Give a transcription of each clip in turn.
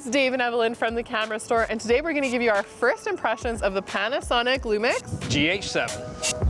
It's Dave and Evelyn from the camera store, and today we're going to give you our first impressions of the Panasonic Lumix GH7.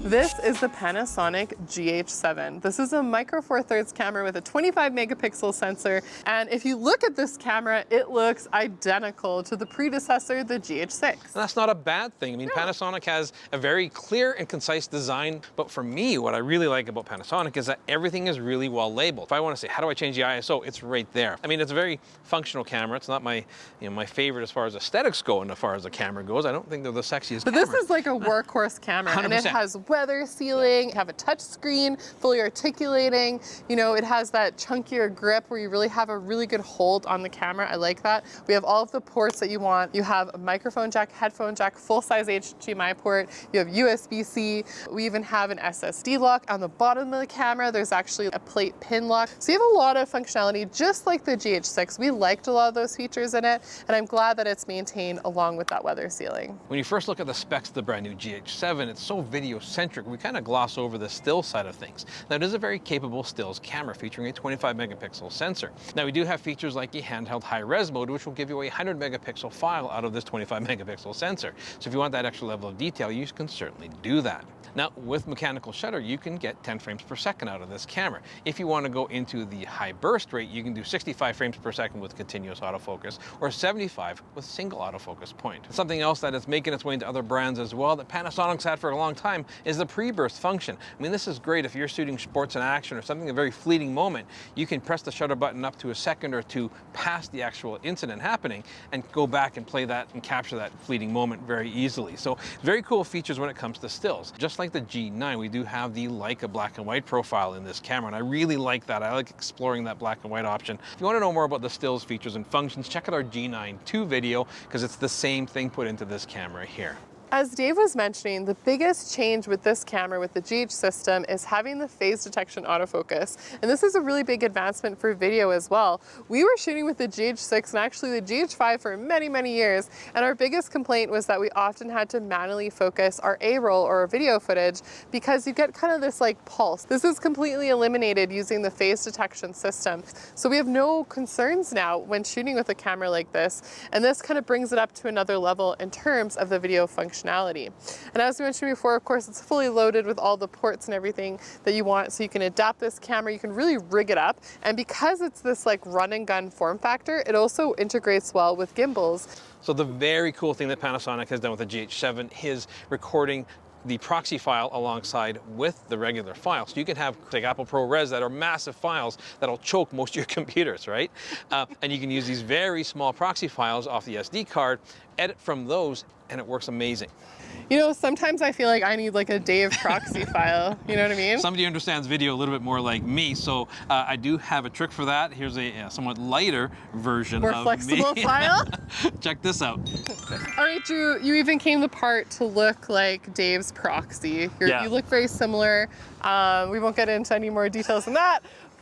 This is the Panasonic GH7. This is a micro four thirds camera with a 25 megapixel sensor. And if you look at this camera, it looks identical to the predecessor, the GH6. And that's not a bad thing. I mean, Panasonic has a very clear and concise design. But for me, what I really like about Panasonic is that everything is really well labeled. If I want to say, how do I change the ISO? It's right there. I mean, it's a very functional camera. It's not my, my favorite as far as aesthetics go and as far as the camera goes. I don't think they're the sexiest But camera. this is like a workhorse camera, 100%. and it has weather sealing, have a touch screen, fully articulating. You know, it has that chunkier grip where you really have a really good hold on the camera. I like that. We have all of the ports that you want. You have a microphone jack, headphone jack, full-size HDMI port. You have USB-C. We even have an SSD lock. On the bottom of the camera, there's actually a plate pin lock. So you have a lot of functionality, just like the GH6. We liked a lot of those features in it, and I'm glad that it's maintained along with that weather sealing. When you first look at the specs of the brand new GH7, it's so video-centric. We kind of gloss over the still side of things. Now, it is a very capable stills camera featuring a 25 megapixel sensor. Now, we do have features like a handheld high-res mode, which will give you a 100 megapixel file out of this 25 megapixel sensor. So if you want that extra level of detail, you can certainly do that. Now, with mechanical shutter, you can get 10 frames per second out of this camera. If you want to go into the high burst rate, you can do 65 frames per second with continuous autofocus or 75 with single autofocus point. Something else that is making its way into other brands as well that Panasonic's had for a long time is the pre-burst function. I mean, this is great if you're shooting sports in action or something, a very fleeting moment. You can press the shutter button up to a second or two past the actual incident happening and go back and play that and capture that fleeting moment very easily. So very cool features when it comes to stills. Just like the G9, we do have the Leica black and white profile in this camera, and I really like that. I like exploring that black and white option. If you want to know more about the stills features and functions, check out our G9 2 video because it's the same thing put into this camera here. As Dave was mentioning, the biggest change with this camera, with the GH system, is having the phase detection autofocus. And this is a really big advancement for video as well. We were shooting with the GH6 and actually the GH5 for many, many years. And our biggest complaint was that we often had to manually focus our A-roll or our video footage because you get kind of this like pulse. This is completely eliminated using the phase detection system. So we have no concerns now when shooting with a camera like this. And this kind of brings it up to another level in terms of the video functionality. And as we mentioned before, of course, it's fully loaded with all the ports and everything that you want, so you can adapt this camera, you can really rig it up. And because it's this like run and gun form factor, it also integrates well with gimbals. So the very cool thing that Panasonic has done with the GH7 is recording the proxy file alongside with the regular file. So you can have like Apple ProRes that are massive files that'll choke most of your computers, right? And you can use these very small proxy files off the SD card, edit from those, and it works amazing. You know, sometimes I feel like I need like a Dave proxy file, you know what I mean? Somebody who understands video a little bit more like me, so I do have a trick for that. Here's a somewhat lighter version More of flexible me. file? Check this out. All right, Drew, you even came the part to look like Dave's proxy. You look very similar. We won't get into any more details than that,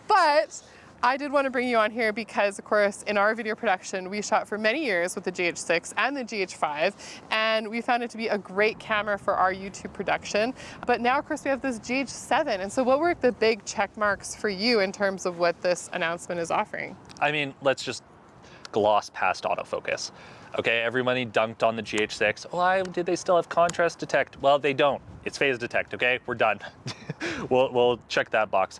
but I did want to bring you on here because, of course, in our video production, we shot for many years with the GH6 and the GH5, and we found it to be a great camera for our YouTube production. But now, of course, we have this GH7. And so what were the big check marks for you in terms of what this announcement is offering? I mean, let's just gloss past autofocus. Okay, everybody dunked on the GH6. Why did they still have contrast detect? Well, they don't. It's phase detect, okay? We're done. we'll check that box.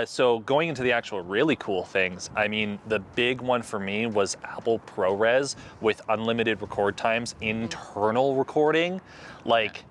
So going into the actual really cool things, I mean, the big one for me was Apple ProRes with unlimited record times, internal recording. Like,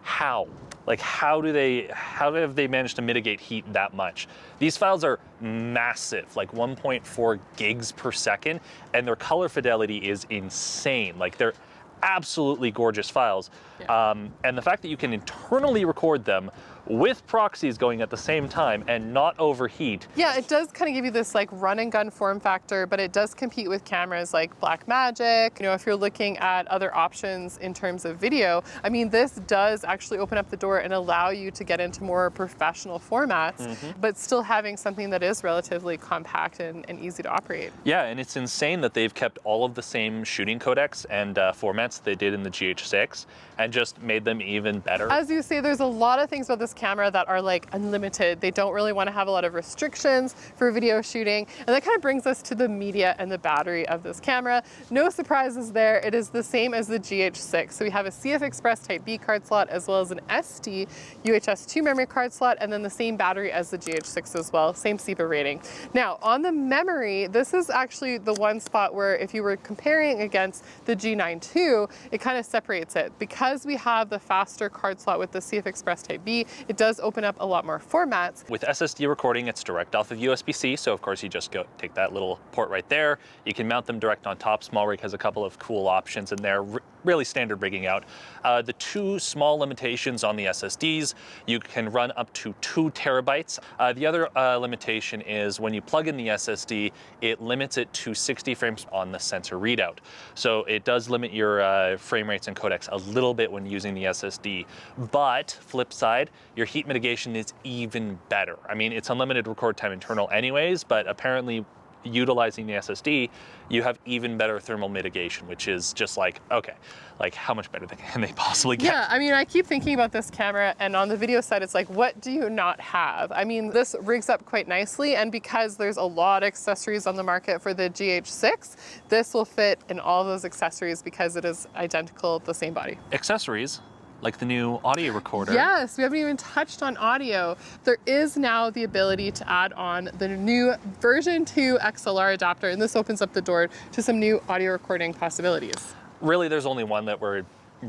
how? Like, how have they managed to mitigate heat that much? These files are massive, like 1.4 gigs per second, and their color fidelity is insane. Like, they're absolutely gorgeous files. And the fact that you can internally record them with proxies going at the same time and not overheat. Yeah, it does kind of give you this like run and gun form factor, but it does compete with cameras like Blackmagic. You know, if you're looking at other options in terms of video, I mean, this does actually open up the door and allow you to get into more professional formats, but still having something that is relatively compact and easy to operate. Yeah, and it's insane that they've kept all of the same shooting codecs and formats they did in the GH6 and just made them even better. As you say, there's a lot of things about this camera that are like unlimited. They don't really want to have a lot of restrictions for video shooting. And that kind of brings us to the media and the battery of this camera. No surprises there. It is the same as the GH6. So we have a CF Express Type B card slot as well as an SD UHS 2 memory card slot, and then the same battery as the GH6 as well, same CEPA rating. Now on the memory, this is actually the one spot where if you were comparing against the G9 II, it kind of separates it. Because we have the faster card slot with the CF Express Type B, it does open up a lot more formats. With SSD recording, it's direct off of USB-C, so of course you just go take that little port right there. You can mount them direct on top. SmallRig has a couple of cool options in there, really standard rigging out. The two small limitations on the SSDs, you can run up to 2 terabytes. The other limitation is when you plug in the SSD, it limits it to 60 frames on the sensor readout. So it does limit your frame rates and codecs a little bit when using the SSD. But flip side, your heat mitigation is even better. I mean, it's unlimited record time internal anyways, but apparently utilizing the SSD, you have even better thermal mitigation, which is just like, okay, like how much better can they possibly get? Yeah, I mean, I keep thinking about this camera, and on the video side, it's like, what do you not have? I mean, this rigs up quite nicely, and because there's a lot of accessories on the market for the GH6, this will fit in all those accessories because it is identical, the same body. Accessories? Like the new audio recorder. Yes, we haven't even touched on audio. There is now the ability to add on the new version 2 XLR adapter, and this opens up the door to some new audio recording possibilities. Really, there's only one that we're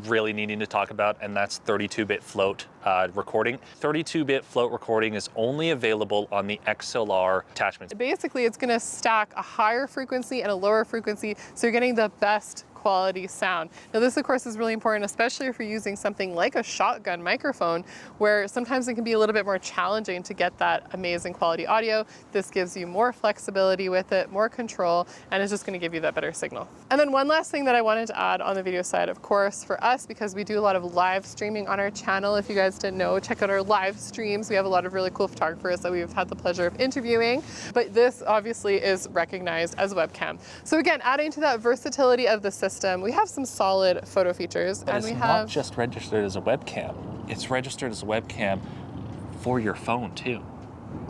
really needing to talk about, and that's 32-bit float recording. 32-bit float recording is only available on the XLR attachments. Basically, it's gonna stack a higher frequency and a lower frequency, so you're getting the best quality sound. Now this of course is really important, especially if you're using something like a shotgun microphone, where sometimes it can be a little bit more challenging to get that amazing quality audio. This gives you more flexibility with it, more control, and it's just going to give you that better signal. And then one last thing that I wanted to add on the video side, of course, for us, because we do a lot of live streaming on our channel. If you guys didn't know, check out our live streams. We have a lot of really cool photographers that we've had the pleasure of interviewing, but this obviously is recognized as a webcam. So again, adding to that versatility of the system, we have some solid photo features, but and we it's have not just registered as a webcam. It's registered as a webcam for your phone too.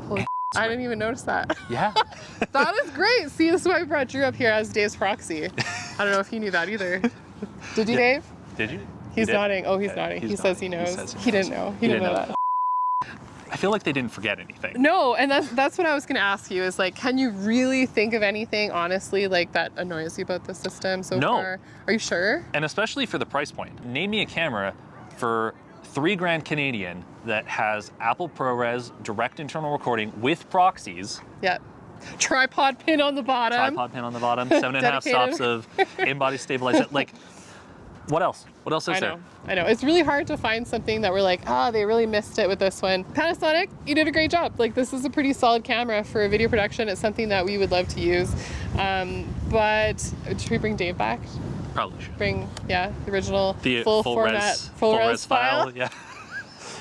Holy I didn't even notice that. Yeah. That is great. See, this is why we brought Drew up here as Dave's proxy. I don't know if you knew that either. Did you, Dave? Did you? He's did? nodding. Oh, he's nodding. He says he knows. He didn't know. He didn't know that. I feel like they didn't forget anything. No, and that's what I was going to ask you is like, can you really think of anything, honestly, like that annoys you about the system so far? Are you sure? And especially for the price point. Name me a camera for $3,000 Canadian that has Apple ProRes direct internal recording with proxies. Yeah. Tripod pin on the bottom. Tripod pin on the bottom. 7.5 stops of in-body stabilization. Like, what else? What else is there? I know. It's really hard to find something that we're like, they really missed it with this one. Panasonic, you did a great job. Like, this is a pretty solid camera for video production. It's something that we would love to use. But should we bring Dave back? Probably should. Bring, the original The full format, full res file. Yeah.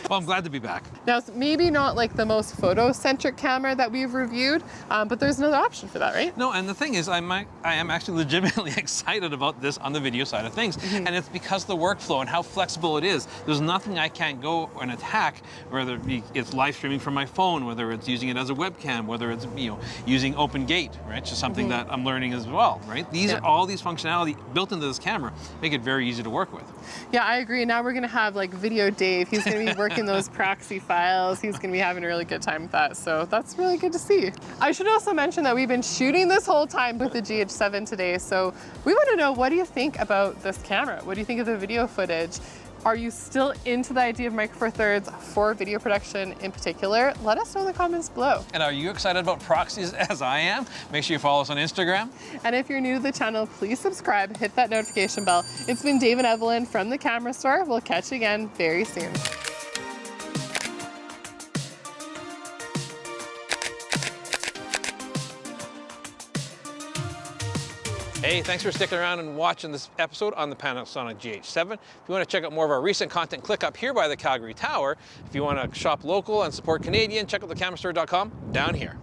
Well, I'm glad to be back. Now, it's maybe not like the most photo-centric camera that we've reviewed, but there's another option for that, right? No, and the thing is, I am actually legitimately excited about this on the video side of things. And it's because the workflow and how flexible it is. There's nothing I can't go and attack, whether it's live streaming from my phone, whether it's using it as a webcam, whether it's using Open Gate, right? Just something that I'm learning as well, right? These are all these functionality built into this camera make it very easy to work with. Yeah, I agree. Now we're gonna have like Video Dave. He's gonna be working those proxy files. He's gonna be having a really good time with that. So that's really good to see. I should also mention that we've been shooting this whole time with the GH7 today. So we want to know, what do you think about this camera? What do you think of the video footage? Are you still into the idea of Micro Four Thirds for video production in particular? Let us know in the comments below. And are you excited about proxies as I am? Make sure you follow us on Instagram. And if you're new to the channel, please subscribe, hit that notification bell. It's been Dave and Evelyn from the Camera Store. We'll catch you again very soon. Hey, thanks for sticking around and watching this episode on the Panasonic GH7. If you want to check out more of our recent content, click up here by the Calgary Tower. If you want to shop local and support Canadian, check out thecamerastore.com down here.